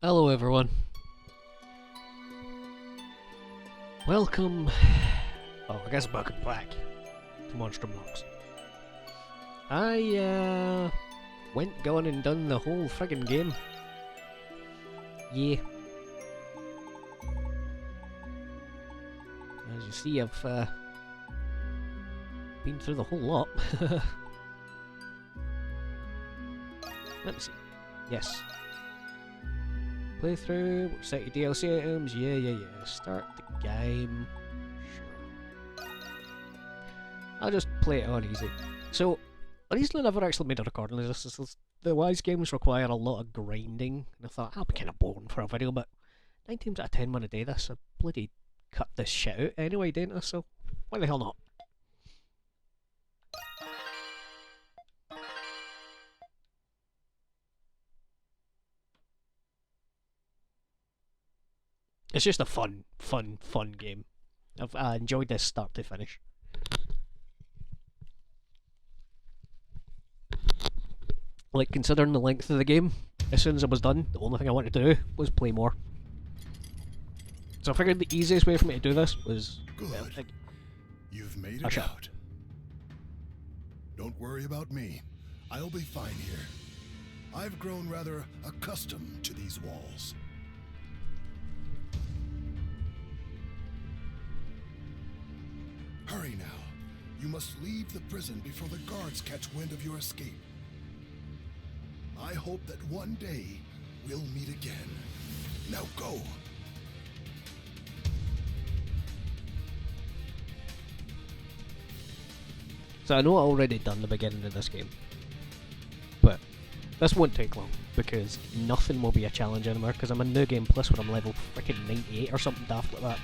Hello everyone. Welcome, well I guess back and back to Monstrum Nox. I gone and done the whole friggin' game. Yeah. As you see, I've been through the whole lot. Let me see. Yes. Playthrough, set your DLC items, yeah. Start the game. Sure. I'll just play it on easy. So, the reason I never actually made a recording is the Wise games require a lot of grinding, and I thought, I'll be kind of boring for a video, but 9 times out of 10 when I do this, I bloody cut this shit out anyway, don't I? So, why the hell not? It's just a fun game. I've enjoyed this start to finish. Like, considering the length of the game, as soon as I was done, the only thing I wanted to do was play more. So I figured the easiest way for me to do this was... Good. Well, You've made it out. Don't worry about me. I'll be fine here. I've grown rather accustomed to these walls. Hurry now. You must leave the prison before the guards catch wind of your escape. I hope that one day we'll meet again. Now go. So I know I already done the beginning of this game, but this won't take long because nothing will be a challenge anymore because I'm in New Game Plus where I'm level freaking 98 or something daft like that.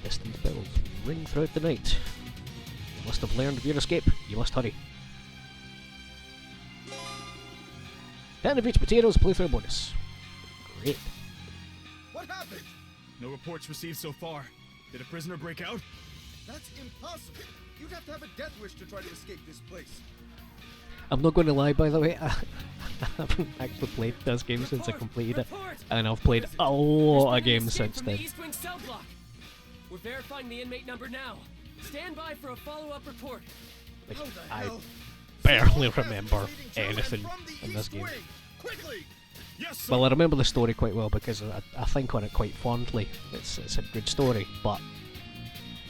Distant bells ring throughout the night. You must have learned of your escape. You must hurry. 10 of each potatoes playthrough bonus. Great. What happened? No reports received so far. Did a prisoner break out? That's impossible. You'd have to have a death wish to try to escape this place. I'm not going to lie, by the way, I haven't actually played this game since I completed it, and I've played a lot of games since then. The East Wing cell block. We're verifying the inmate number now. Stand by for a follow-up report. Like, How the I hell? barely remember anything in this game. Quickly! Yes, sir. Well, I remember the story quite well because I think on it quite fondly. It's a good story, but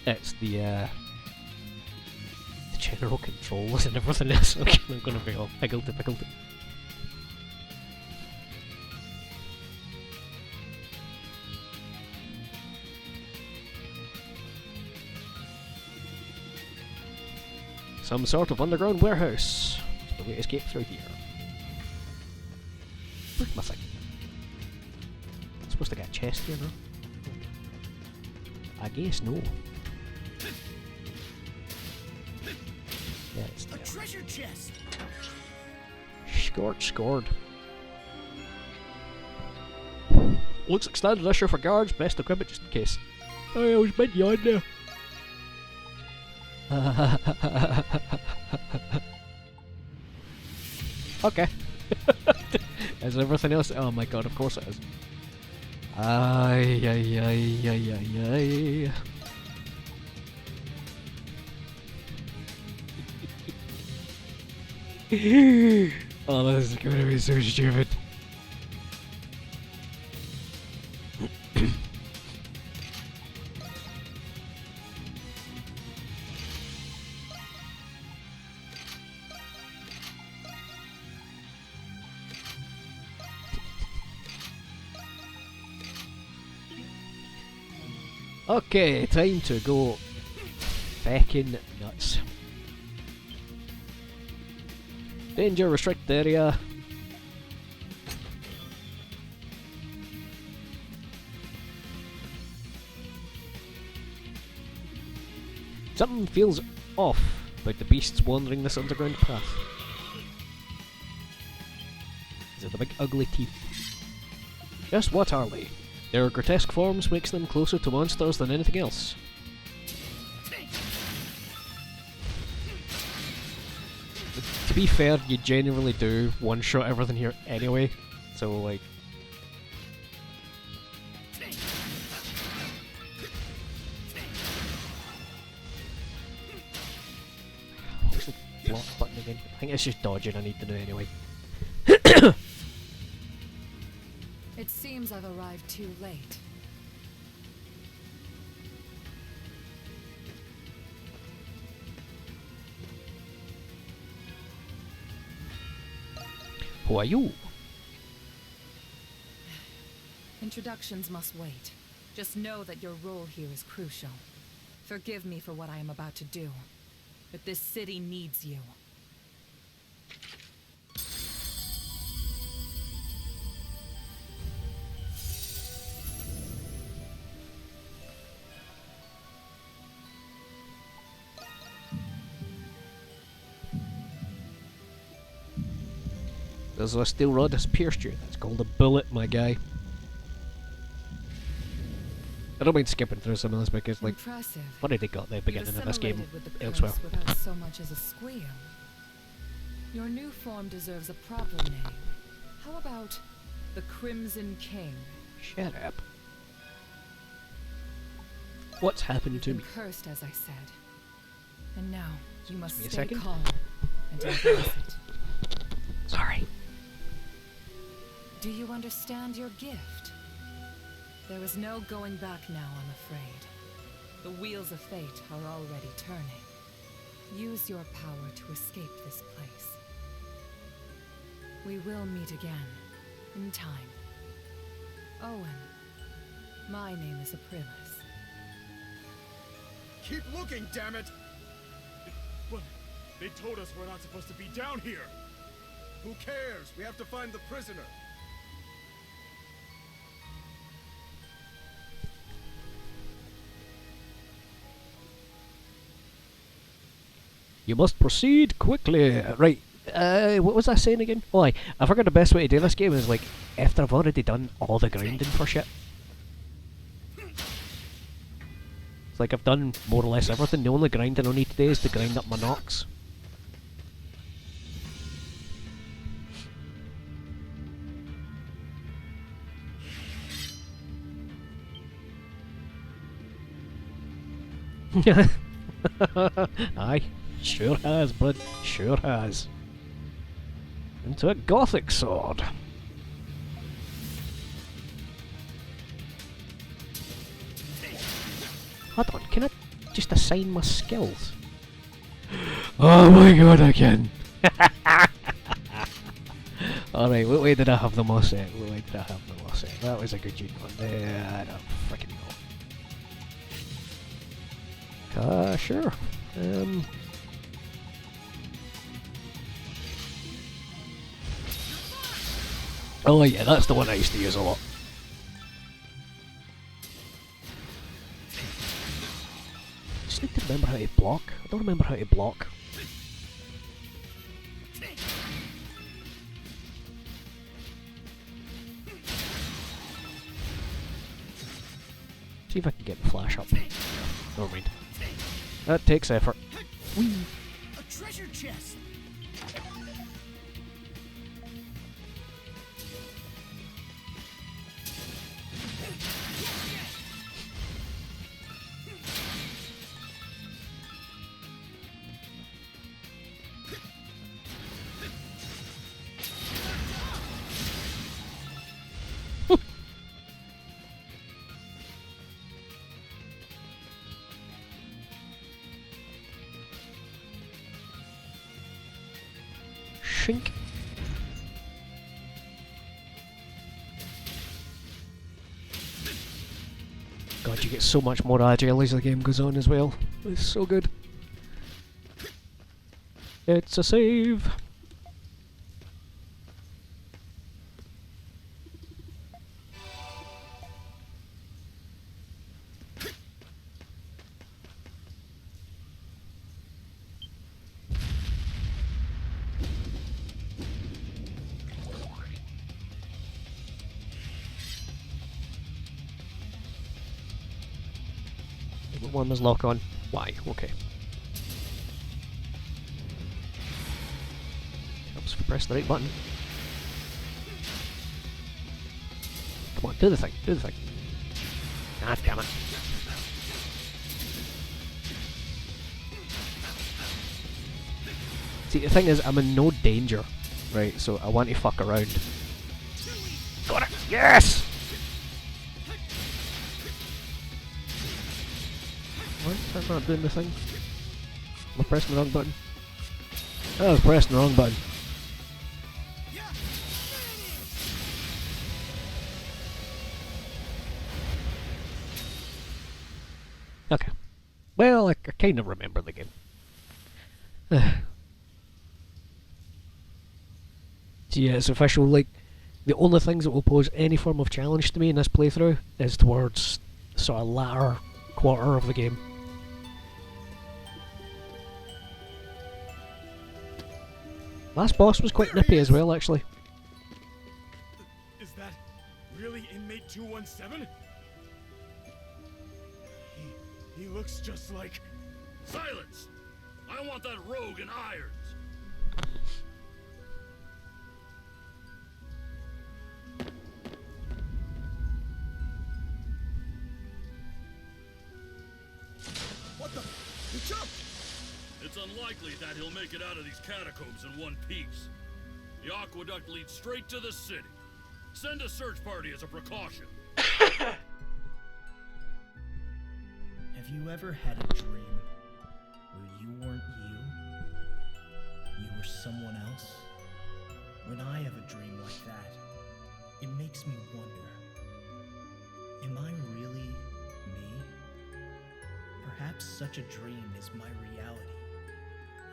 it's the general controls and everything else. I'm going to be all higgledy piggledy. Some sort of underground warehouse. It's the way to escape through here. Where's my thing? I'm supposed to get a chest here now? I guess no. Yeah, it's A there. treasure chest! Scored. Looks like standard issue for guards, best equipment just in case. Oh, I was mid yawn there. Okay. Is everything else? Oh my god, of course it is. Ay. Oh, this is gonna be so stupid. Okay, time to go feckin' nuts. Danger, restrict area. Something feels off about the beasts wandering this underground path. Is it the big ugly teeth? Just what are they? Their grotesque forms makes them closer to monsters than anything else. to be fair, you genuinely do one-shot everything here anyway, so like... What's the block button again? I think it's just dodging I need to do anyway. It seems I've arrived too late. Who are you? Introductions must wait. Just know that your role here is crucial. Forgive me for what I am about to do, but this city needs you. There's a steel rod that's pierced you. That's called a bullet, my guy. I don't mind skipping through some of this because, like, Impressive. what did they got at the beginning of this game Assimilated with the elsewhere? curse without so much as a squeal. Your new form deserves a proper name. How about the Crimson King? Shut up. What's happened to You've me? been cursed, as I said. And now, you must Give me a stay second. calm and embrace it. Sorry. Do you understand your gift? There is no going back now, I'm afraid. The wheels of fate are already turning. Use your power to escape this place. We will meet again, in time. Owen, my name is Aprilis. Keep looking, damn it! But they told us we're not supposed to be down here. Who cares? We have to find the prisoner. You must proceed quickly. Right. What was I saying again? Oh, I forgot the best way to do this game is, like, after I've already done all the grinding for shit. It's like I've done more or less everything. The only grinding I need today is to grind up my Nox. Aye, sure has, bud. Sure has. Into a gothic sword. Hold on, can I just assign my skills? Oh my god, I can! Alright, what way did I have them all set? What way did I have them all set? That was a good one. I don't freaking know. Sure. Oh yeah, that's the one I used to use a lot. Just need to remember how to block. I don't remember how to block. See if I can get the flash up. Never mind. That takes effort. Whee! A treasure chest! Shink. God, you get so much more agile as the game goes on as well. It's so good. It's a save. One was lock on. Why? Okay. Just press the right button. Come on, do the thing, do the thing. Ah, damn it. See, the thing is, I'm in no danger, right? So I want to fuck around. Got it! Yes! What? I'm not doing the thing. Am I pressing the wrong button? Oh, I was pressing the wrong button. Okay. Well, I kind of remember the game. So yeah, it's official. Like, the only things that will pose any form of challenge to me in this playthrough is towards the sort of latter quarter of the game. Last boss was quite nippy as well, actually. Is that really inmate 217? He looks just like... Silence! I want that rogue in irons! What the? He jumped! It's unlikely that he'll make it out of these catacombs in one piece. The aqueduct leads straight to the city. Send a search party as a precaution. Have you ever had a dream where you weren't you? You were someone else? When I have a dream like that, it makes me wonder, am I really me? Perhaps such a dream is my reality,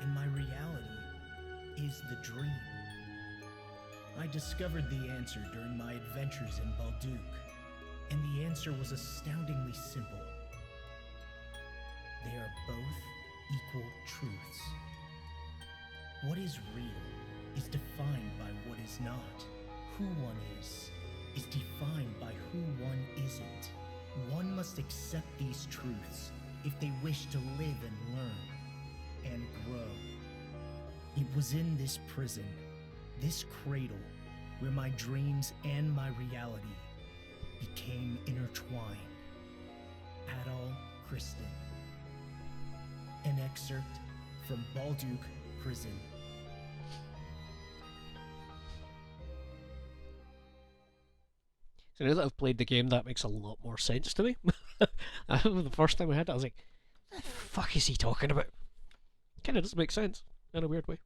and my reality is the dream. I discovered the answer during my adventures in Balduc, and the answer was astoundingly simple. They are both equal truths. What is real is defined by what is not. Who one is defined by who one isn't. One must accept these truths if they wish to live and learn and grow. It was in this prison, this cradle, where my dreams and my reality became intertwined. Adol Kristen. An excerpt from Balduc Prison. So now that I've played the game, that makes a lot more sense to me. The first time I had it, I was like, what the fuck is he talking about? Kinda doesn't make sense, in a weird way.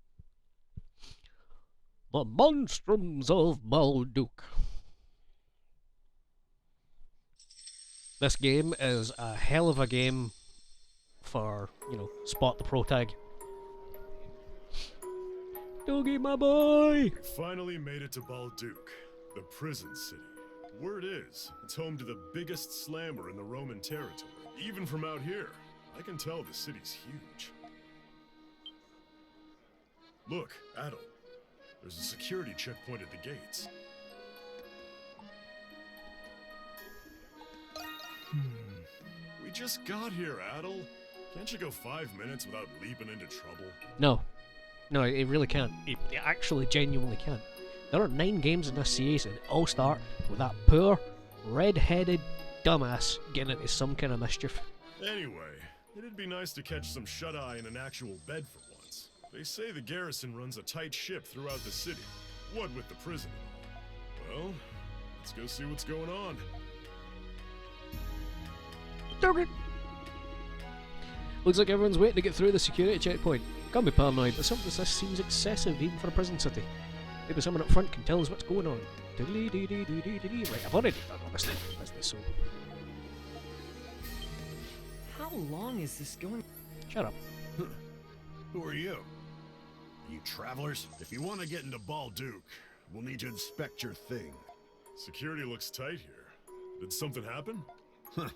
The Monstrums of Balduc. This game is a hell of a game for, you know, spot the pro tag. Doogie, my boy! We finally made it to Balduc, the prison city. Word is, it's home to the biggest slammer in the Roman territory. Even from out here, I can tell the city's huge. Look, Adol. There's a security checkpoint at the gates. We just got here, Adol. Can't you go 5 minutes without leaping into trouble? No. No, it really can't. It actually genuinely can't. There are 9 games in this series and it all start with that poor, red-headed dumbass getting into some kind of mischief. Anyway, it'd be nice to catch some shut-eye in an actual bed for once. They say the garrison runs a tight ship throughout the city. What with the prison and all. Well, let's go see what's going on. Okay. Looks like everyone's waiting to get through the security checkpoint. Can't be paranoid, but something this seems excessive even for a prison city. Maybe someone up front can tell us what's going on. Right, I've already done all this business, so... How long is this going? Shut up. Who are you? You travelers? If you want to get into Balduc, we'll need to inspect your thing. Security looks tight here. Did something happen? Huh.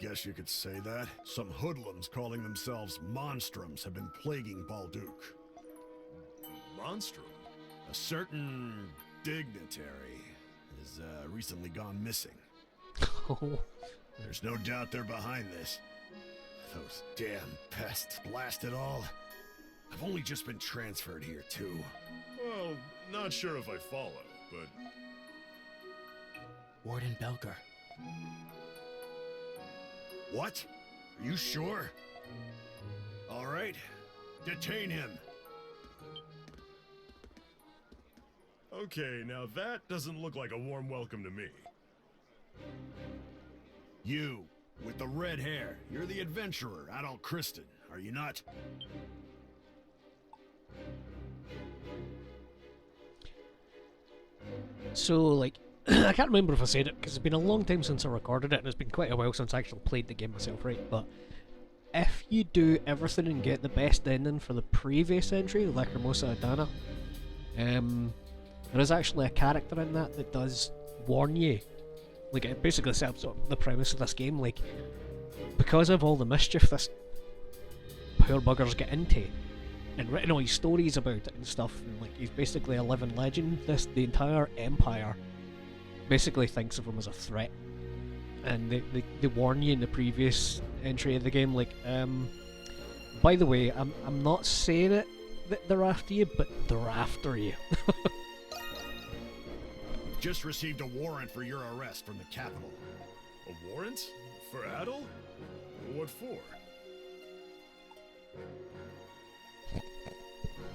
Guess you could say that. Some hoodlums calling themselves Monstrums have been plaguing Balduc. Monstrum? A certain dignitary has recently gone missing. Oh. There's no doubt they're behind this. Those damn pests, blast it all. I've only just been transferred here, too. Well, Not sure if I follow, but... Warden Belger. What? Are you sure? All right. Detain him. Okay, now that doesn't look like a warm welcome to me. You, with the red hair. You're the adventurer, Adult Kristen, are you not? So, like, I can't remember if I said it, because it's been a long time since I recorded it, and it's been quite a while since I actually played the game myself, right? But if you do everything and get the best ending for the previous entry, Lacrimosa Adana, there is actually a character in that that does warn you. Like, it basically sets up the premise of this game, like, because of all the mischief this poor buggers get into, and written all his stories about it and stuff, and like, he's basically a living legend. The entire empire basically thinks of him as a threat, and they warn you in the previous entry of the game, like, by the way, I'm not saying it that they're after you, but they're after you. Just received a warrant for your arrest from the capital. A warrant? For Adel? What for?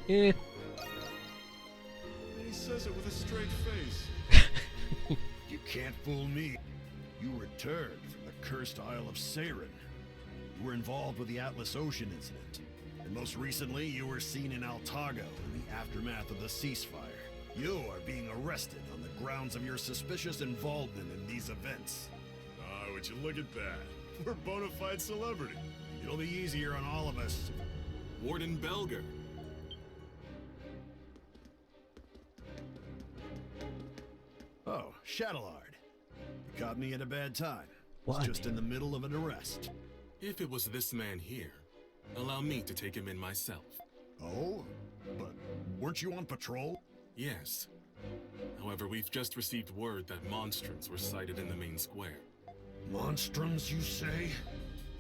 Yeah. He says it with a straight face. You can't fool me. You returned from the cursed Isle of Seiren. You were involved with the Atlas Ocean incident. And most recently, you were seen in Altago in the aftermath of the ceasefire. You are being arrested on the grounds of your suspicious involvement in these events. Ah, would you look at that? We're bona fide celebrity. It'll be easier on all of us. Warden Belger. Oh, Shadowlard. You caught me at a bad time. What? Was just in the middle of an arrest. If it was this man here, allow me to take him in myself. Oh? But weren't you on patrol? Yes. However, we've just received word that monstrums were sighted in the main square. Monstrums, you say?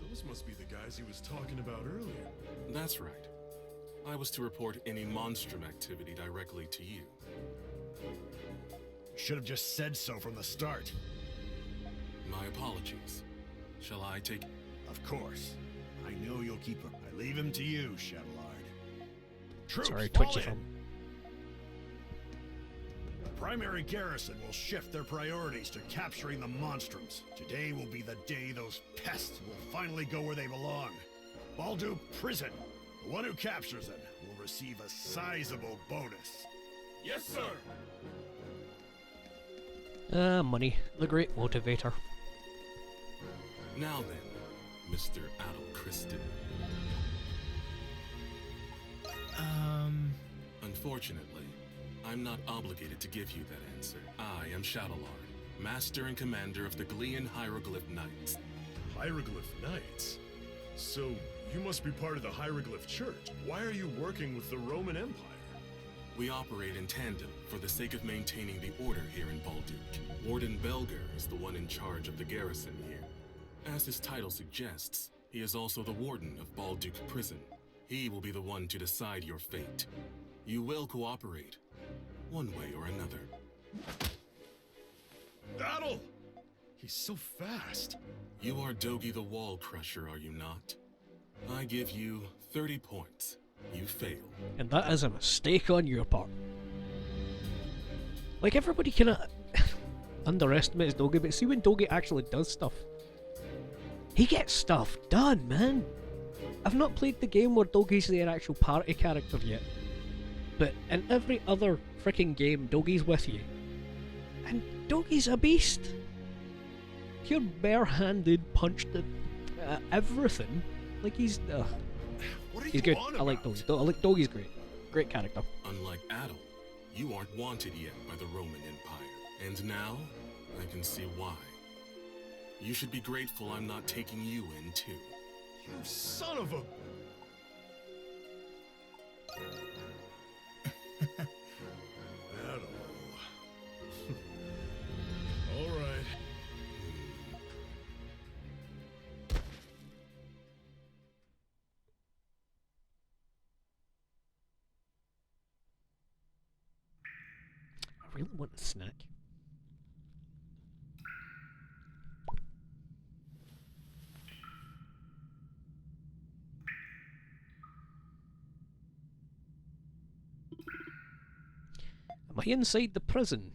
Those must be the guys he was talking about earlier. That's right. I was to report any monstrum activity directly to you. Should have just said so from the start. My apologies. Shall I take... Of course. I know you'll keep him. I leave him to you, Shadowlard. Troops, Sorry, fall twitchy in. film. The primary garrison will shift their priorities to capturing the monstrums. Today will be the day those pests will finally go where they belong. Baldu Prison. The one who captures them will receive a sizable bonus. Yes, sir. Money, the great motivator. Now then, Mr. Adel Kristen. Unfortunately, I'm not obligated to give you that answer. I am Shadowlard, Master and Commander of the Glean Hieroglyph Knights. Hieroglyph Knights? So, you must be part of the Hieroglyph Church. Why are you working with the Roman Empire? We operate in tandem for the sake of maintaining the order here in Balduke. Warden Belger is the one in charge of the garrison here. As his title suggests, he is also the warden of Balduke Prison. He will be the one to decide your fate. You will cooperate, one way or another. Battle! He's so fast. You are Dogi the Wall Crusher, are you not? I give you 30 points. You fail. And that is a mistake on your part. Like, everybody kinda underestimates Dogi, but see when Dogi actually does stuff, he gets stuff done, man. I've not played the game where Dogi's the actual party character yet, but in every other freaking game, Dogi's with you. And Dogi's a beast. Pure bare-handed, punched at everything. Like, he's... What are he's you good. on I like about? Dogi. I like Dogi's great. Great character. Unlike Adel, you aren't wanted yet by the Roman Empire. And now, I can see why. You should be grateful I'm not taking you in, too. You son of a... Battle. All right. really want a snack. Am I inside the prison?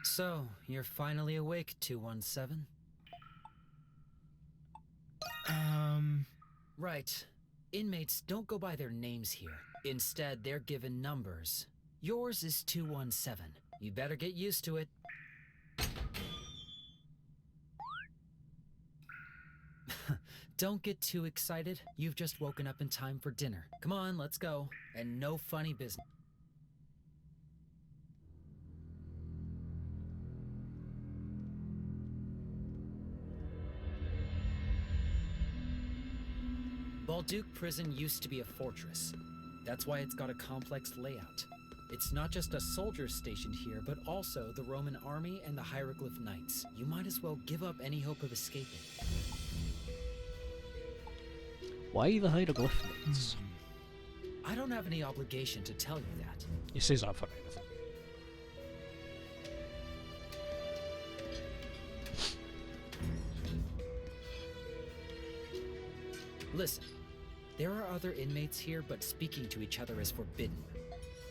So, you're finally awake, 217? Right. Inmates don't go by their names here. Instead, they're given numbers. Yours is 217. You better get used to it. Don't get too excited. You've just woken up in time for dinner. Come on, let's go. And no funny business. Balduke Prison used to be a fortress. That's why it's got a complex layout. It's not just a soldier stationed here, but also the Roman army and the Hieroglyph Knights. You might as well give up any hope of escaping. Why the Hieroglyph Knights? I don't have any obligation to tell you that. He says that for anything. Listen, there are other inmates here, but speaking to each other is forbidden.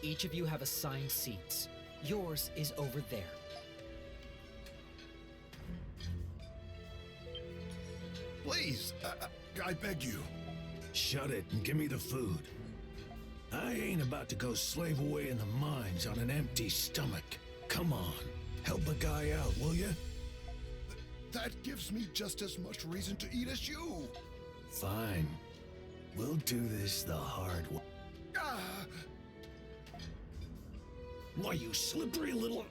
Each of you have assigned seats. Yours is over there. Please, I beg you. Shut it and give me the food. I ain't about to go slave away in the mines on an empty stomach. Come on, help a guy out, will you? That gives me just as much reason to eat as you. Fine. We'll do this the hard way. Ah! Why, you slippery little...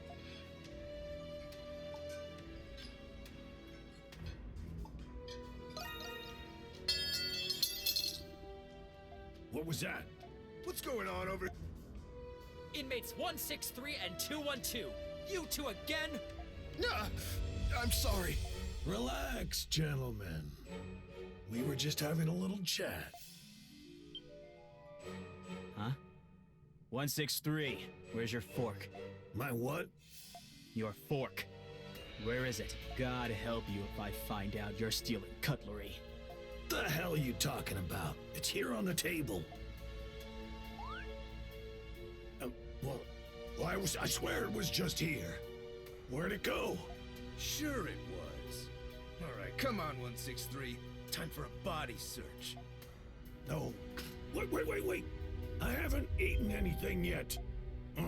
What was that? What's going on over... Inmates 163 and 212. You two again? Ah, I'm sorry. Relax, gentlemen. We were just having a little chat. Huh? 163, where's your fork? My what? Your fork. Where is it? God help you if I find out you're stealing cutlery. The hell are you talking about? It's here on the table. Well, I swear it was just here. Where'd it go? Sure it was. All right, come on, 163. Time for a body search. No. Wait. I haven't eaten anything yet. Ugh.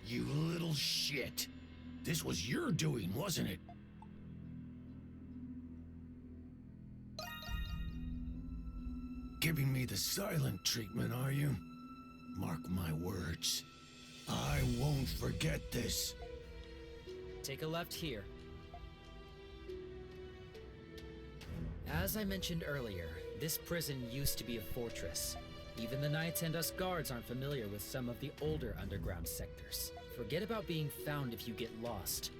You little shit. This was your doing, wasn't it? Giving me the silent treatment, are you? Mark my words. I won't forget this. Take a left here. As I mentioned earlier, this prison used to be a fortress. Even the knights and us guards aren't familiar with some of the older underground sectors. Forget about being found if you get lost.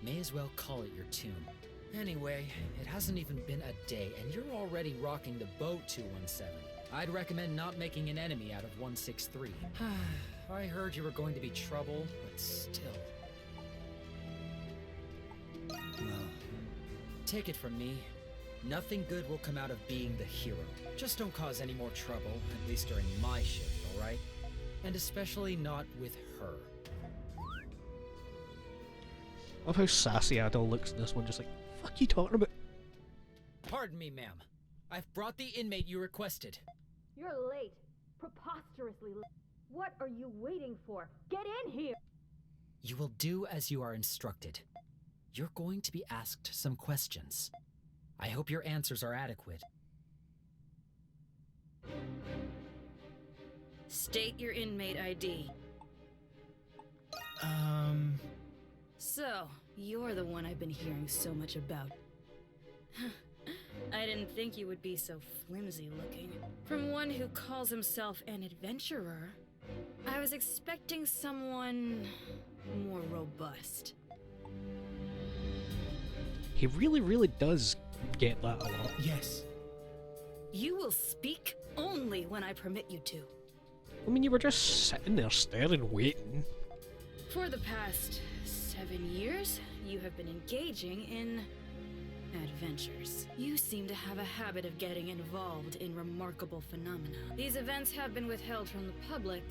May as well call it your tomb. Anyway, it hasn't even been a day and you're already rocking the boat, 217. I'd recommend not making an enemy out of 163. I heard you were going to be trouble, but still. Well, take it from me. Nothing good will come out of being the hero. Just don't cause any more trouble, at least during my shift, alright? And especially not with her. I love how sassy Adol looks in this one, just like, fuck you talking about? Pardon me, ma'am. I've brought the inmate you requested. You're late. Preposterously late. What are you waiting for? Get in here! You will do as you are instructed. You're going to be asked some questions. I hope your answers are adequate. State your inmate ID. So, you're the one I've been hearing so much about. I didn't think you would be so flimsy looking. From one who calls himself an adventurer, I was expecting someone more robust. He really, really does get that a lot. Yes. You will speak only when I permit you to. I mean, you were just sitting there staring, waiting. For the past 7 years, you have been engaging in adventures. You seem to have a habit of getting involved in remarkable phenomena. These events have been withheld from the public,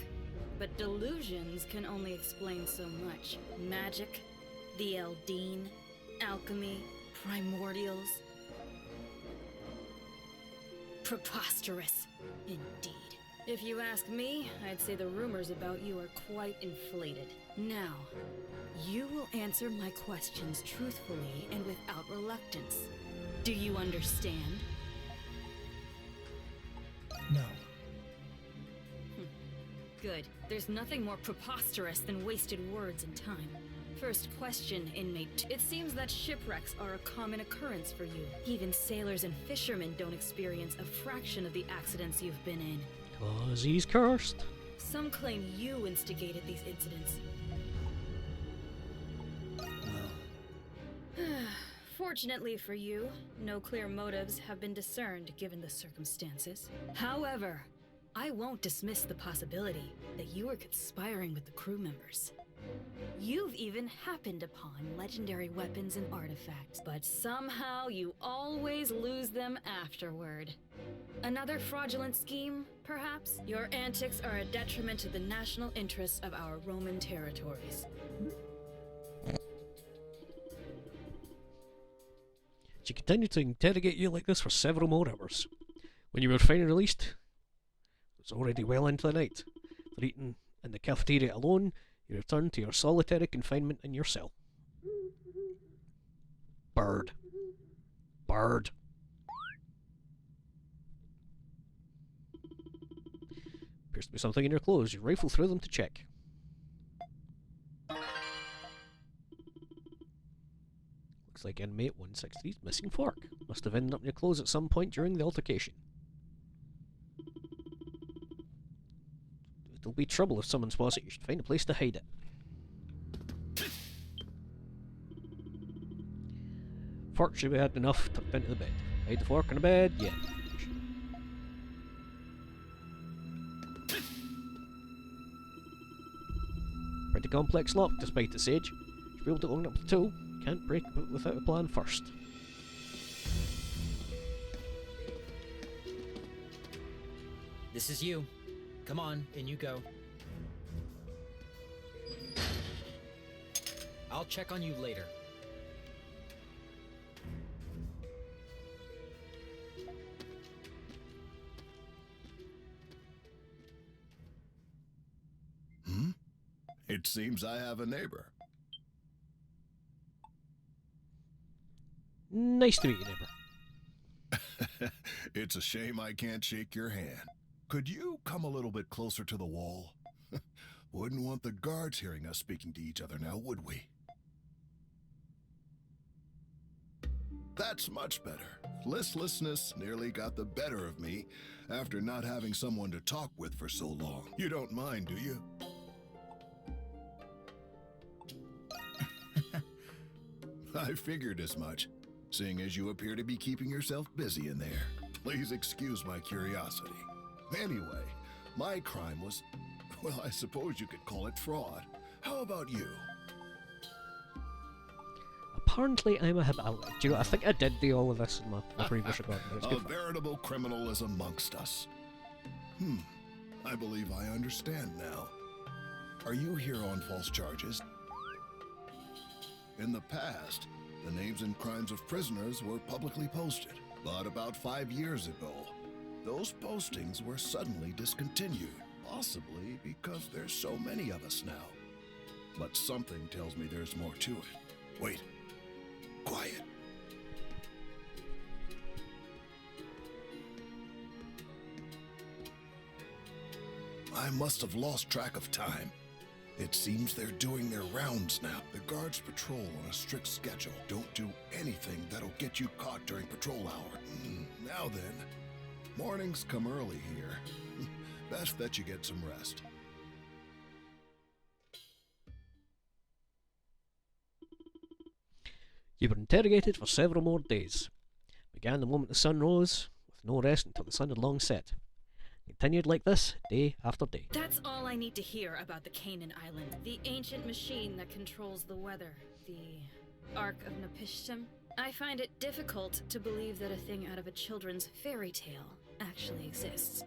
but delusions can only explain so much. Magic, the Eldine, alchemy, primordials. Preposterous, indeed. If you ask me, I'd say the rumors about you are quite inflated. Now, you will answer my questions truthfully and without reluctance. Do you understand? No. Good. There's nothing more preposterous than wasted words and time. First question, inmate. It seems that shipwrecks are a common occurrence for you. Even sailors and fishermen don't experience a fraction of the accidents you've been in. 'Cause he's cursed. Some claim you instigated these incidents. Fortunately for you, no clear motives have been discerned given the circumstances. However, I won't dismiss the possibility that you were conspiring with the crew members. You've even happened upon legendary weapons and artifacts, but somehow you always lose them afterward. Another fraudulent scheme, perhaps? Your antics are a detriment to the national interests of our Roman territories. She continued to interrogate you like this for several more hours. When you were finally released, it was already well into the night. For eating in the cafeteria alone, you returned to your solitary confinement in your cell. Bird. Bird. Appears to be something in your clothes. You rifle through them to check. Looks like inmate 163's missing fork. Must have ended up in your clothes at some point during the altercation. It'll be trouble if someone spots it. You should find a place to hide it. Fork should be had enough tucked into the bed. Hide the fork in the bed? Yeah. Pretty complex lock, despite its age. Should be able to open up the tool. Can't break it without a plan first. This is you. Come on, in you go. I'll check on you later. It seems I have a neighbor. Nice to meet you, neighbor. It's a shame I can't shake your hand. Could you come a little bit closer to the wall? Wouldn't want the guards hearing us speaking to each other now, would we? That's much better. Listlessness nearly got the better of me after not having someone to talk with for so long. You don't mind, do you? I figured as much, seeing as you appear to be keeping yourself busy in there. Please excuse my curiosity. Anyway, my crime was, well, I suppose you could call it fraud. How about you? Apparently I'm a habit. Do you know, I think I did do all of this in my previous recording. A veritable criminal is amongst us. I believe I understand now. Are you here on false charges? In the past, the names and crimes of prisoners were publicly posted. But about 5 years ago, those postings were suddenly discontinued. Possibly because there's so many of us now. But something tells me there's more to it. Wait. Quiet. I must have lost track of time. It seems they're doing their rounds now. The guards patrol on a strict schedule. Don't do anything that'll get you caught during patrol hour. Now then, mornings come early here. Best that you get some rest. You were interrogated for several more days. Began the moment the sun rose, with no rest until the sun had long set. Continued like this, day after day. That's all I need to hear about the Canaan Island. The ancient machine that controls the weather. The Ark of Napishtim. I find it difficult to believe that a thing out of a children's fairy tale actually exists.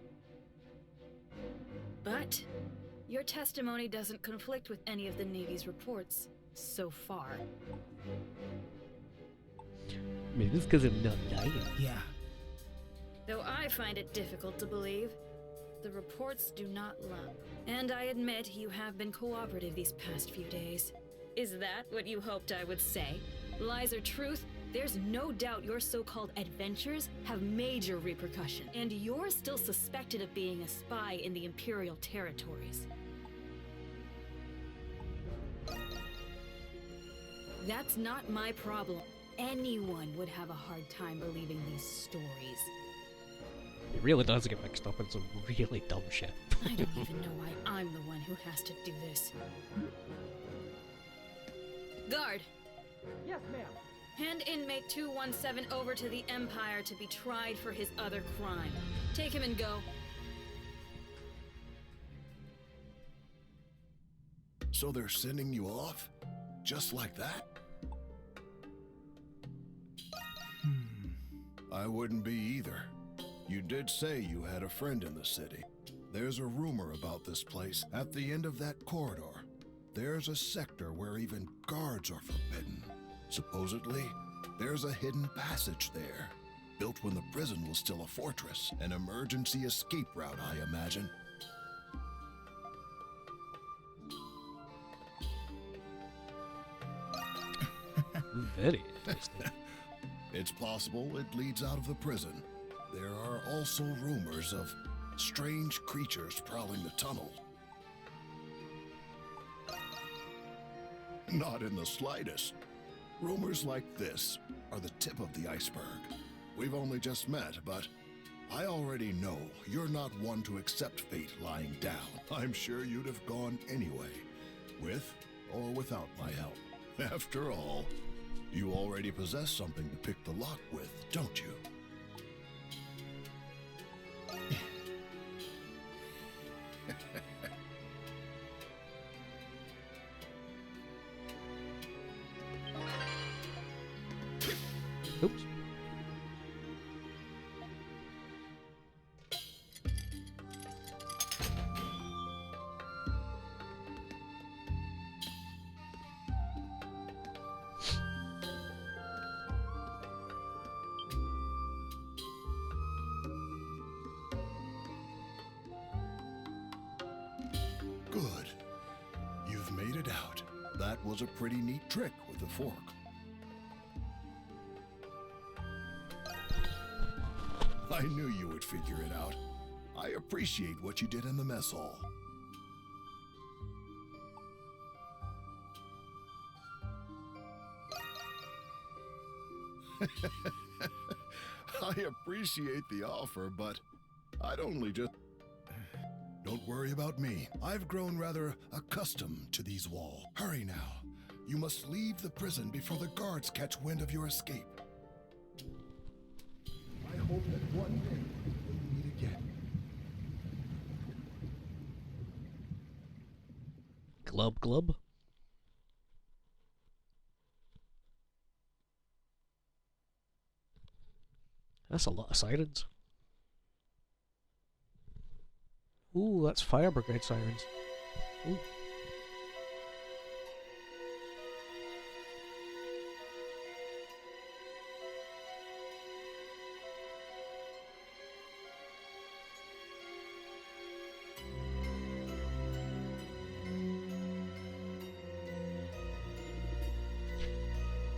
But your testimony doesn't conflict with any of the Navy's reports so far. Maybe it's because I'm not dying. Yeah. Though I find it difficult to believe, the reports do not lie. And I admit you have been cooperative these past few days. Is that what you hoped I would say? Lies or truth, there's no doubt your so-called adventures have major repercussions, and you're still suspected of being a spy in the Imperial territories. That's not my problem. Anyone would have a hard time believing these stories. It really does get mixed up in some really dumb shit. I don't even know why I'm the one who has to do this. Guard! Yes, ma'am. Hand inmate 217 over to the Empire to be tried for his other crime. Take him and go. So they're sending you off? Just like that? I wouldn't be either. You did say you had a friend in the city. There's a rumor about this place. At the end of that corridor, there's a sector where even guards are forbidden. Supposedly, there's a hidden passage there, built when the prison was still a fortress. An emergency escape route, I imagine. Very interesting. It's possible it leads out of the prison. There are also rumors of strange creatures prowling the tunnel. Not in the slightest. Rumors like this are the tip of the iceberg. We've only just met, but I already know you're not one to accept fate lying down. I'm sure you'd have gone anyway, with or without my help. After all, you already possess something to pick the lock with, don't you? Oops. Good. You've made it out. That was a pretty neat trick with a fork. I knew you would figure it out. I appreciate what you did in the mess hall. I appreciate the offer, but I'd only just... Don't worry about me. I've grown rather accustomed to these walls. Hurry now. You must leave the prison before the guards catch wind of your escape. I hope that one day we'll meet again. Glub glub. That's a lot of sirens. Ooh, that's fire brigade sirens. Ooh.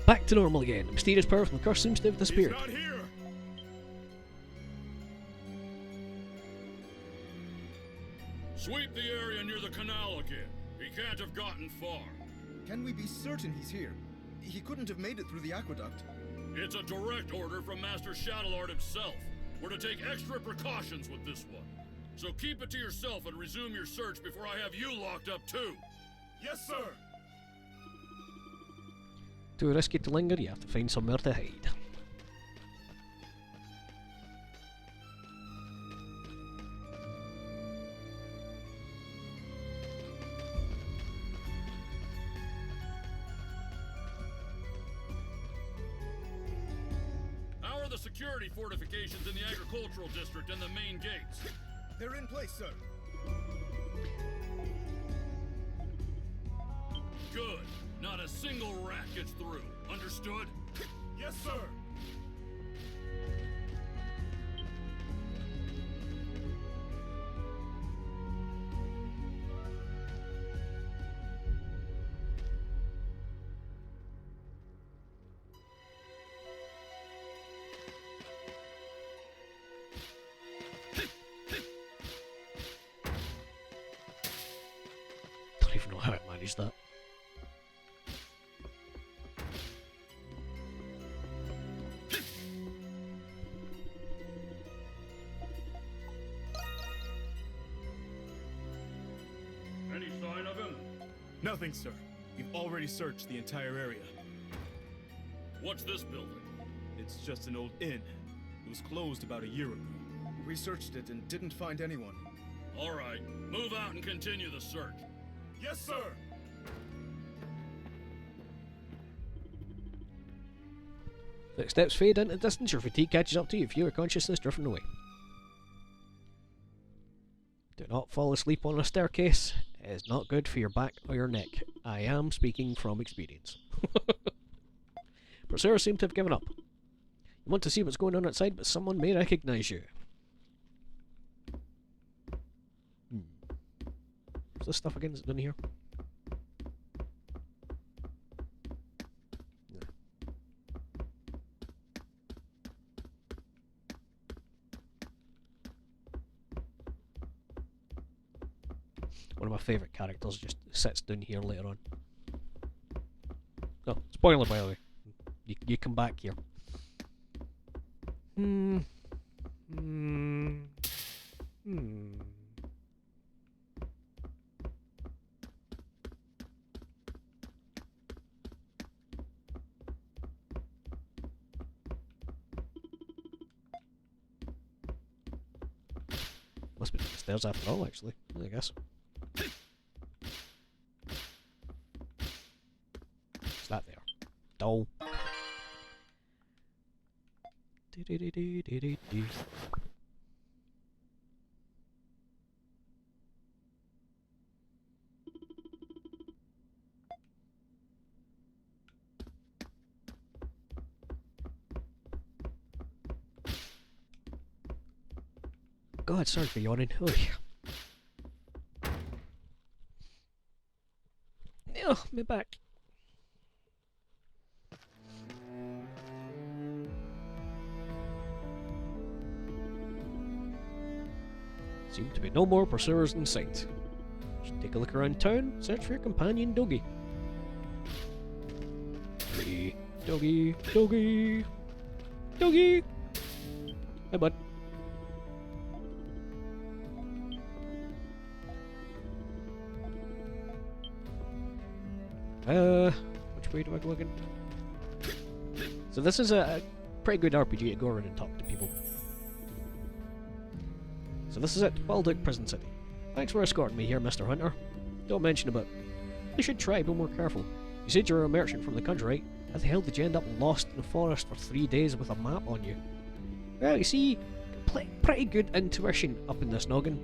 Back to normal again. The mysterious power from the curse seems to have disappeared. He's not here. Sweep the area near the canal again. He can't have gotten far. Can we be certain he's here? He couldn't have made it through the aqueduct. It's a direct order from Master Shadowlord himself. We're to take extra precautions with this one. So keep it to yourself and resume your search before I have you locked up too. Yes, sir. Too risky to linger, you have to find somewhere to hide. security fortifications in the agricultural district and the main gates. They're in place, sir. Good. Not a single rat gets through. Understood? Yes, sir. Don't even know how I managed that. Any sign of him? Nothing, sir. We've already searched the entire area. What's this building? It's just an old inn. It was closed about a year ago. We searched it and didn't find anyone. All right, move out and continue the search. Yes, sir. Footsteps fade into distance, your fatigue catches up to you, feel your consciousness drifting away. Do not fall asleep on a staircase. It is not good for your back or your neck. I am speaking from experience. Pursuers seem to have given up. You want to see what's going on outside, but someone may recognize you. What's this stuff again that's done here? One of my favourite characters just sits down here later on. Oh, spoiler by the way. You come back here. Must be the stairs after all, actually, I guess. What's that there? Doll. God, sorry for yawning. Oh, yeah. Oh, my back. Seem to be no more pursuers in sight. Should take a look around town, search for your companion Doggy. Doggy, Doggy, Doggy, Doggy. Hey, bud. Which way do I go again? So this is a pretty good RPG to go around and talk to people. So this is it, Balduc Prison City. Thanks for escorting me here, Mr. Hunter. Don't mention about it. You should try, be more careful. You said you were a merchant from the country, right? How the hell did you end up lost in the forest for 3 days with a map on you? Well, you see, pretty good intuition up in this noggin.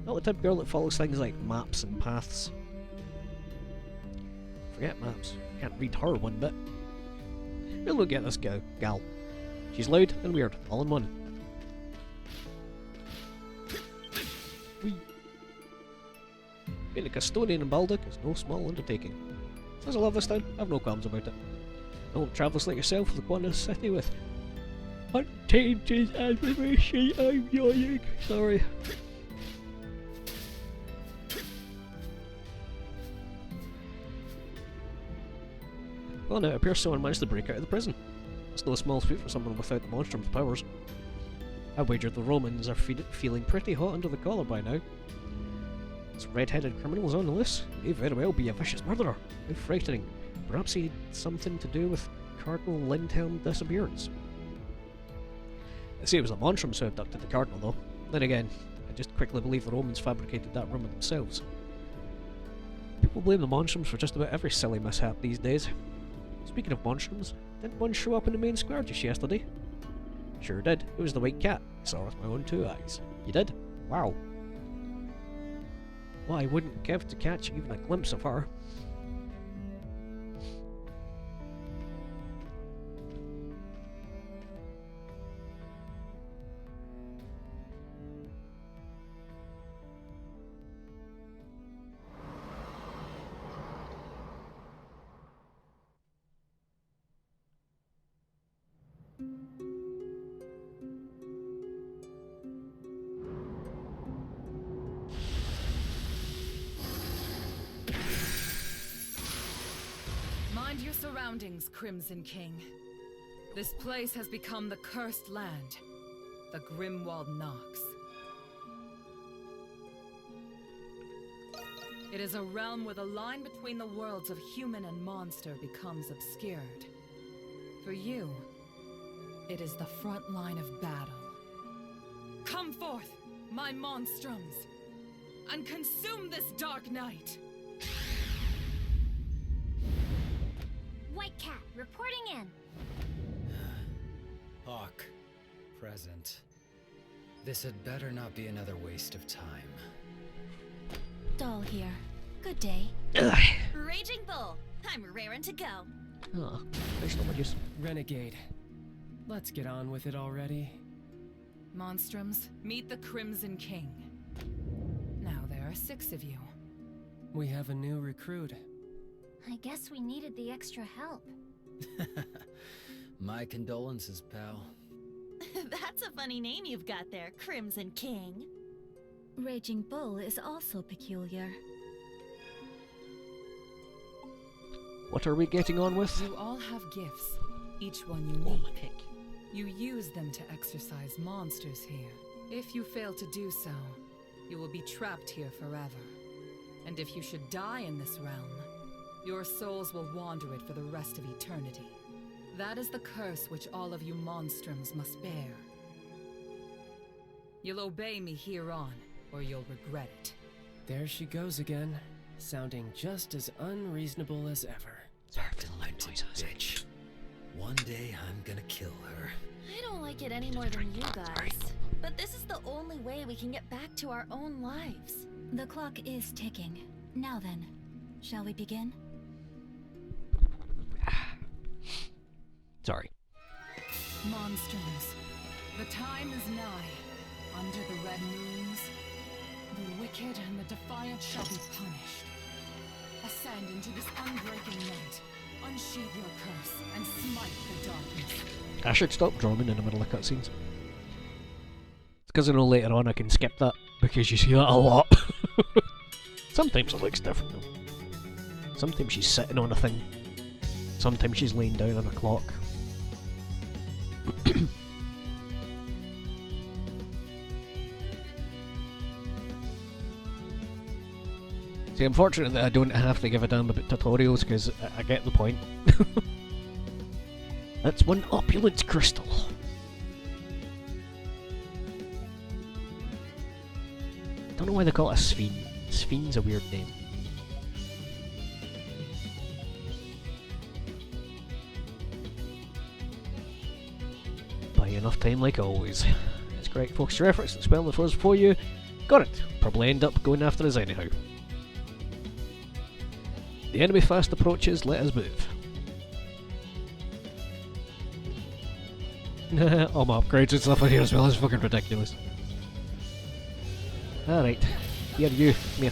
Not the type of girl that follows things like maps and paths. Forget maps. Can't read her one bit. We'll look at this gal. She's loud and weird, all in one. Being a custodian in Balduc is no small undertaking. Says I love this town, I've no qualms about it. I want travellers like yourself to go on this city with untainted admiration. I'm yawning. Sorry. Well, now it appears someone managed to break out of the prison. It's no small feat for someone without the Monstrum's powers. I wager the Romans are feeling pretty hot under the collar by now. This red-headed criminal's on the loose. He may very well be a vicious murderer. How frightening. Perhaps he had something to do with Cardinal Lindhelm's disappearance. I say it was the Monstrums who abducted the Cardinal, though. Then again, I just quickly believe the Romans fabricated that rumour themselves. People blame the Monstrums for just about every silly mishap these days. Speaking of Monstrums, didn't one show up in the main square just yesterday? Sure did. It was the white cat. I saw her with my own 2 eyes. You did? Wow. Well, I wouldn't give to catch even a glimpse of her. Mind your surroundings, Crimson King. This place has become the cursed land, the Grimwald Nox. It is a realm where the line between the worlds of human and monster becomes obscured. For you, it is the front line of battle. Come forth, my monstrums, and consume this dark night! White Cat, reporting in. Hawk, present. This had better not be another waste of time. Doll here. Good day. Ugh. Raging Bull, I'm raring to go. Oh, there's no just Renegade. Let's get on with it already. Monstrums, meet the Crimson King. Now there are 6 of you. We have a new recruit. I guess we needed the extra help. My condolences, pal. That's a funny name you've got there, Crimson King. Raging Bull is also peculiar. What are we getting on with? You all have gifts, each one unique. You use them to exorcise monsters here. If you fail to do so, you will be trapped here forever. And if you should die in this realm, your souls will wander it for the rest of eternity. That is the curse which all of you monstrums must bear. You'll obey me here on, or you'll regret it. There she goes again, sounding just as unreasonable as ever. Relenting bitch. One day I'm gonna kill her. I don't like it any more than you guys. But this is the only way we can get back to our own lives. The clock is ticking. Now then, shall we begin? Sorry. Monstrums, the time is nigh. Under the red moons, the wicked and the defiant shall be punished. Ascend into this unbreaking night, unsheathe your curse, and smite the darkness. I should stop drumming in the middle of cutscenes. It's because I know later on I can skip that, because you see that a lot. Sometimes it looks different though. Sometimes she's sitting on a thing. Sometimes she's laying down on a clock. See, unfortunately I don't have to give a damn about tutorials because I get the point. That's one opulent crystal. Don't know why they call it a sphere. Sphene's a weird name. Buy enough time like always. It's correct, focus your efforts and spell the foes before you. Got it. Probably end up going after us anyhow. The enemy fast approaches, let us move. All my upgrades and stuff in here as well is fucking ridiculous. Alright, here you, come here.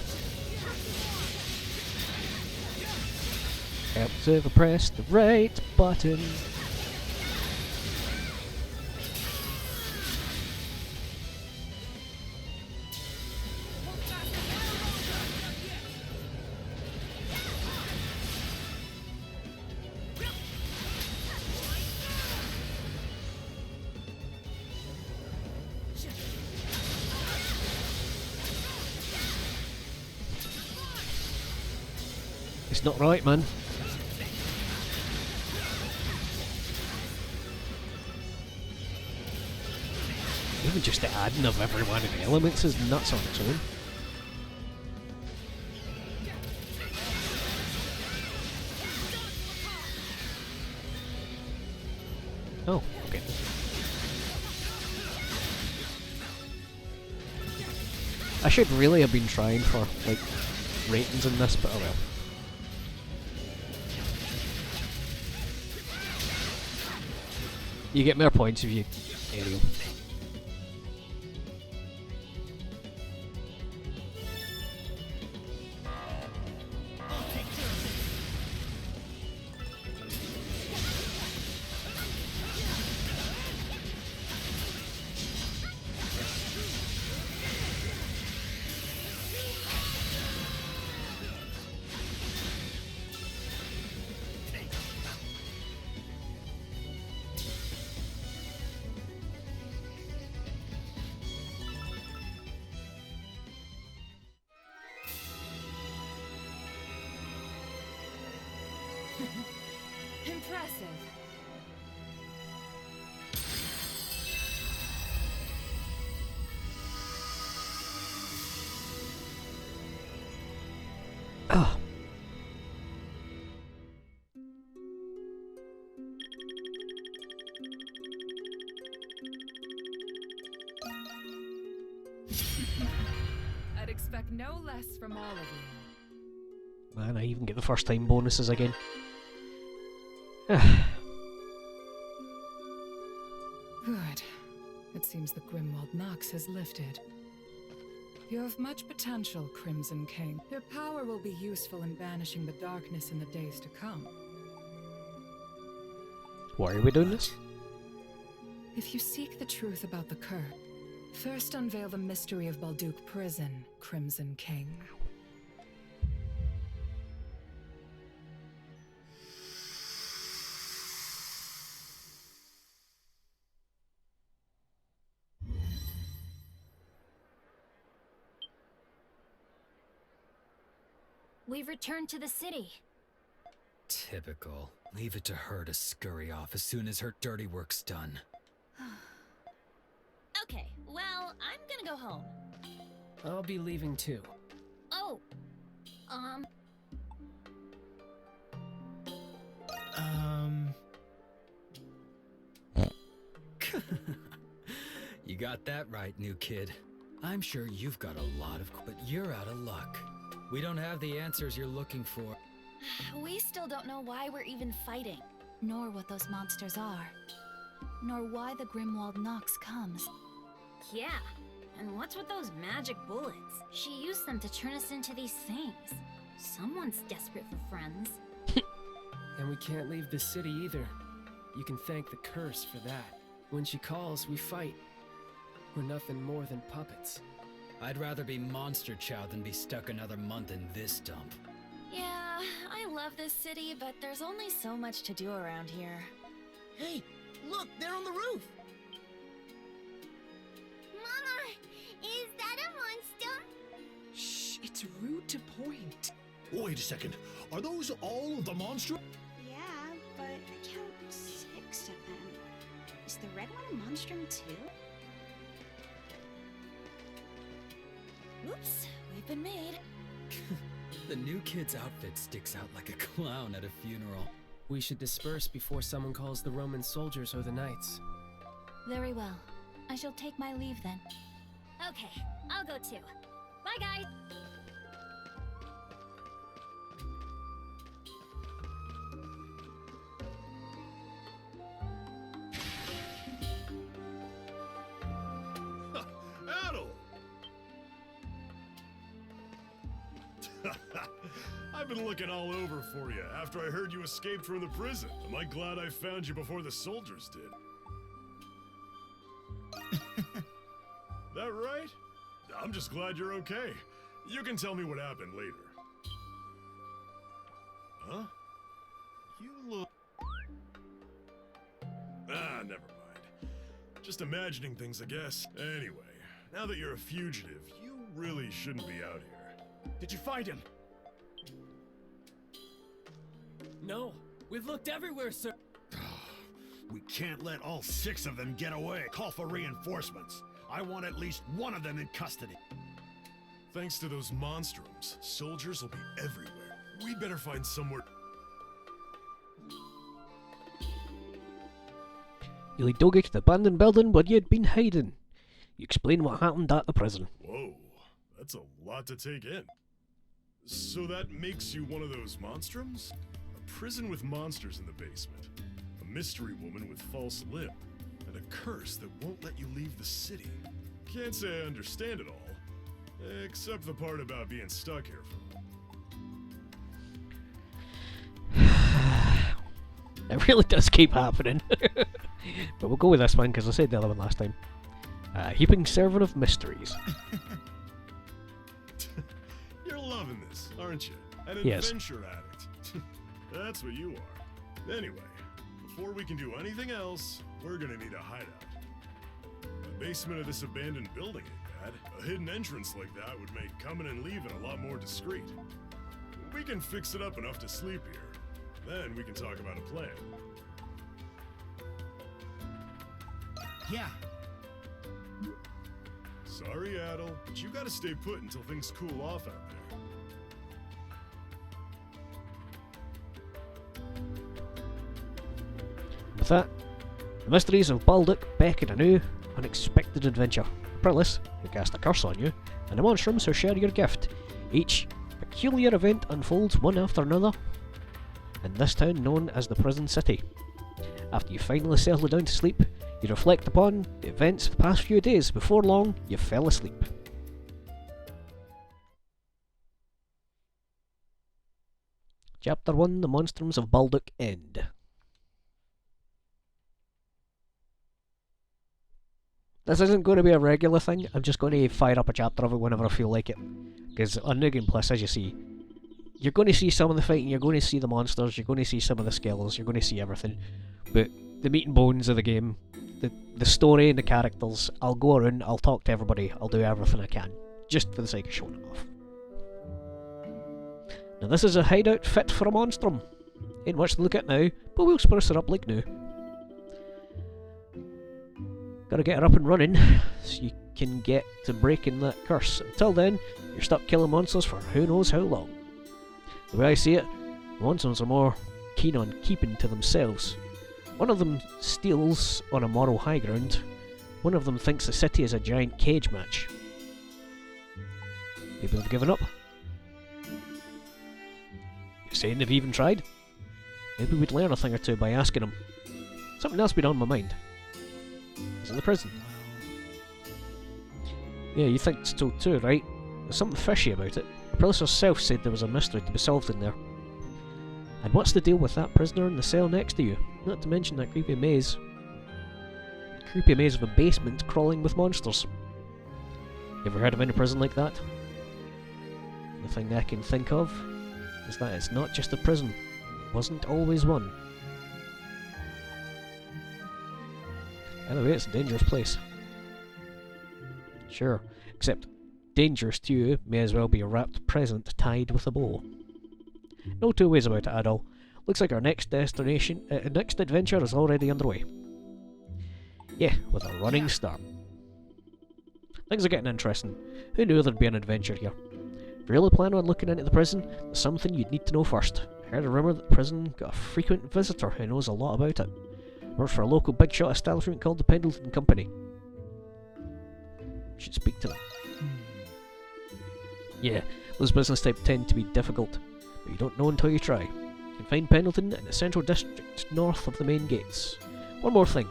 Helps if I press the right button. It's not right, man. Even just the adding of every one of the elements is nuts on its own. Oh, okay. I should really have been trying for, like, ratings in this, but oh well. You get more points if you aerial. Impressive. Oh. I'd expect no less from all of you. Man, I even get the first time bonuses again. Good. It seems the Grimwald Nox has lifted. You have much potential, Crimson King. Your power will be useful in banishing the darkness in the days to come. Why are we doing this? If you seek the truth about the curse, first unveil the mystery of Balduke Prison, Crimson King. We've returned to the city. Typical. Leave it to her to scurry off as soon as her dirty work's done. Okay, well, I'm gonna go home. I'll be leaving too. Oh, You got that right, new kid. I'm sure you've got a lot of, but you're out of luck. We don't have the answers you're looking for. we still don't know why we're even fighting. Nor what those monsters are. Nor why the Grimwald Nox comes. Yeah, and what's with those magic bullets? She used them to turn us into these things. Someone's desperate for friends. And we can't leave the city either. You can thank the curse for that. When she calls, we fight. We're nothing more than puppets. I'd rather be monster chow than be stuck another month in this dump. Yeah, I love this city, but there's only so much to do around here. Hey, look, they're on the roof! Mama, is that a monster? Shh, it's rude to point. Wait a second. Are those all of the monstrum? Yeah, but I count 6 of them. Is the red one a monstrum too? Oops, we've been made. The new kid's outfit sticks out like a clown at a funeral. We should disperse before someone calls the Roman soldiers or the knights. Very well. I shall take my leave then. Okay, I'll go too. Bye, guys! Adel! I've been looking all over for you after I heard you escaped from the prison. Am I glad I found you before the soldiers did? That right? I'm just glad you're okay. You can tell me what happened later. Huh? You look... Ah, never mind. Just imagining things, I guess. Anyway, now that you're a fugitive, you really shouldn't be out here. Did you find him? No, we've looked everywhere, sir. We can't let all 6 of them get away. Call for reinforcements. I want at least one of them in custody. Thanks to those monstrums, soldiers will be everywhere. We'd better find somewhere... You lead Doge to the abandoned building where you'd been hiding. You explain what happened at the prison. Whoa, That's a lot to take in. So that makes you one of those monstrums? A prison with monsters in the basement, a mystery woman with false limb, and a curse that won't let you leave the city. Can't say I understand it all, except the part about being stuck here for It really does keep happening. But we'll go with this one because I said the other one last time. Heaping servant of mysteries. You're loving this, aren't you? An Yes. adventure addict. That's what you are. Anyway, before we can do anything else, we're gonna need a hideout. The basement of this abandoned building ain't bad. A hidden entrance like that would make coming and leaving a lot more discreet. We can fix it up enough to sleep here. Then we can talk about a plan. Yeah. Sorry, Adel, but you gotta stay put until things cool off out there. With that, the mysteries of Balduc beckon a new, unexpected adventure. Prillis, who cast a curse on you, and the monstrums who share your gift. Each peculiar event unfolds one after another in this town known as the Prison City. After you finally settle down to sleep, you reflect upon the events of the past few days. Before long, you fell asleep. Chapter 1, The Monstrums of Balduc End. This isn't going to be a regular thing, I'm just going to fire up a chapter of it whenever I feel like it. Because on New Game Plus, as you see, you're going to see some of the fighting, you're going to see the monsters, you're going to see some of the skills, you're going to see everything. But the meat and bones of the game, the story and the characters, I'll go around, I'll talk to everybody, I'll do everything I can, just for the sake of showing it off. Now this is a hideout fit for a monstrum. Ain't much to look at now, but we'll spruce it up like new. Gotta get her up and running, so you can get to breaking that curse. Until then, you're stuck killing monsters for who knows how long. The way I see it, the monsters are more keen on keeping to themselves. One of them steals on a moral high ground. One of them thinks the city is a giant cage match. Maybe they've given up. You're saying they've even tried? Maybe we'd learn a thing or two by asking them. Something else been on my mind. Is it the prison? Yeah, you think so too, right? There's something fishy about it. The Prillis herself said there was a mystery to be solved in there. And what's the deal with that prisoner in the cell next to you? Not to mention that creepy maze. Creepy maze of a basement crawling with monsters. You ever heard of any prison like that? The thing I can think of is that it's not just a prison. Wasn't always one. Either way, it's a dangerous place. Sure, except dangerous to you may as well be a wrapped present tied with a bow. No two ways about it at all. Looks like our next destination, next adventure is already underway. Yeah, with a running start. Things are getting interesting. Who knew there'd be an adventure here? If you really plan on looking into the prison, there's something you'd need to know first. Heard a rumour that the prison got a frequent visitor who knows a lot about it. Works for a local big shot establishment called the Pendleton Company. Should speak to them. Yeah, those business types tend to be difficult, but you don't know until you try. You can find Pendleton in the central district north of the main gates. One more thing.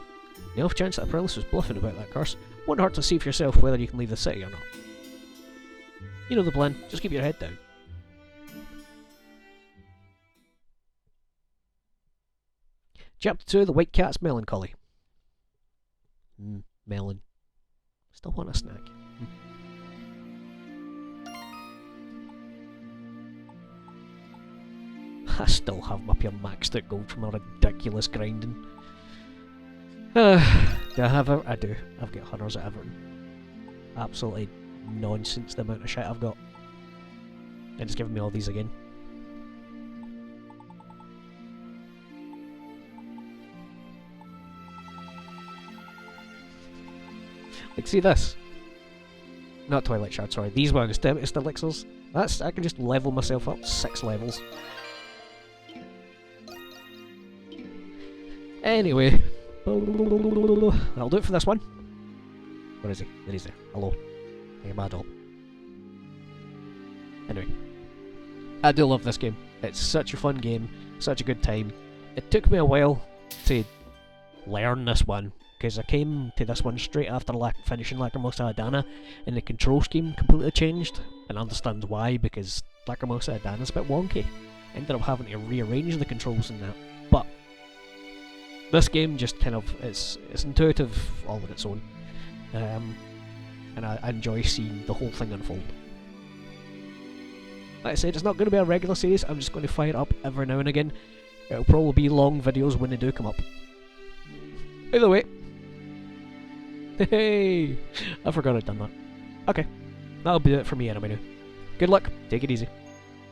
The off chance that Prillis was bluffing about that curse, won't hurt to see for yourself whether you can leave the city or not. You know the plan, just keep your head down. Chapter 2, The White Cat's Melancholy. Melon. Still want a snack. I still have my pure maxed out gold from a ridiculous grinding. Do I have it? I do. I've got hunters at everything. Absolutely nonsense the amount of shit I've got. And it's giving me all these again. Like, see this? Not Twilight Shard, sorry. These ones, Tempest Elixirs. I can just level myself up 6 levels. Anyway. That'll do it for this one. Where is he? There he's there. Hello. Hey, Madol. Anyway, I do love this game. It's such a fun game, such a good time. It took me a while to learn this one, because I came to this one straight after finishing Lacrimosa Adana, and the control scheme completely changed, and I understand why, because Lacrimosa Adana's a bit wonky. I ended up having to rearrange the controls in that, but this game just kind of, it's intuitive all on its own, and I enjoy seeing the whole thing unfold. Like I said, it's not going to be a regular series, I'm just going to fire it up every now and again. It'll probably be long videos when they do come up. Either way, hey, I forgot I'd done that. Okay, that'll be it for me anyway now. Good luck, take it easy.